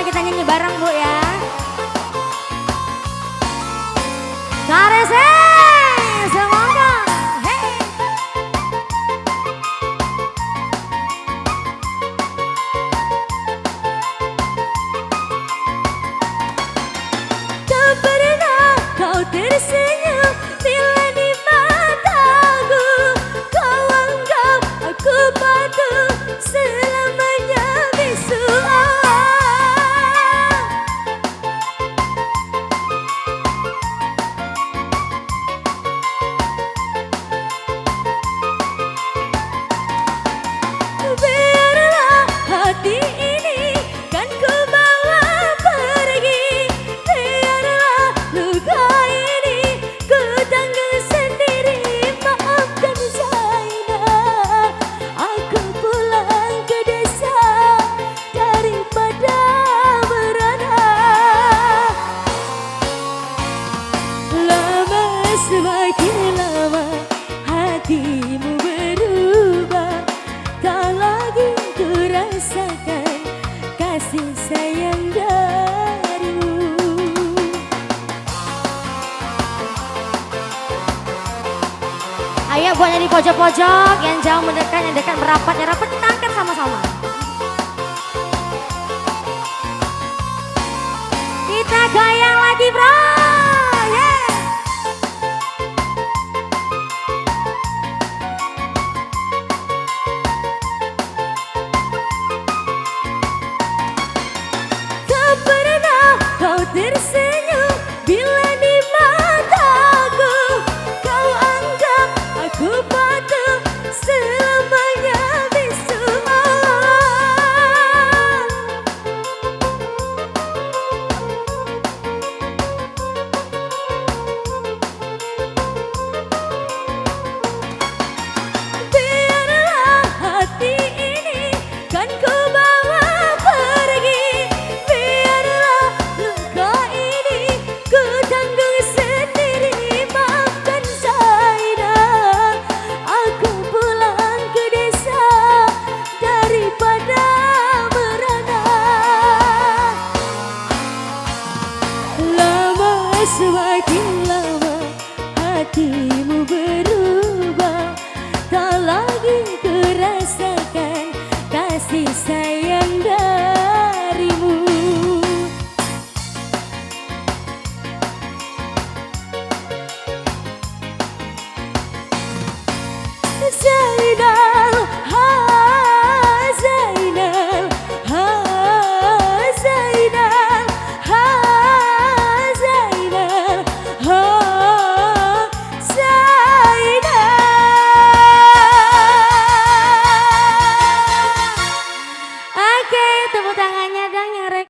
Saatnya kita nyanyi bareng Bu ya. Karese, semoga. Hey. Tak pernah kau tersenyum bila di mataku. Kau anggap aku patuh selamanya bisu. Biarlah hati ini kan ku bawa pergi. Biarlah luka ini ku tanggung sendiri. Maafkan Zainab, aku pulang ke desa daripada merana. Lama semakin lama hatimu berubah. Tak lagi ku rasakan kasih sayang darimu. Ayo buat yang di pojok-pojok, yang jauh mendekat, yang dekat merapat, yang rapat kita angkat sama-sama. Kita goyang lagi bro. Yeah. Tak pernah kau tersenyum bila di mataku. Kau anggap aku patuh selamanya bisu. Biarlah hati ini kan ku bawa pergi. Biarlah luka ini ku tanggung sendiri. Maafkan Zainab, aku pulang ke desa daripada merana. Lama semakin lama hatimu berubah. Tak lagi ku rasakan kasih sayang darimu. Zainab.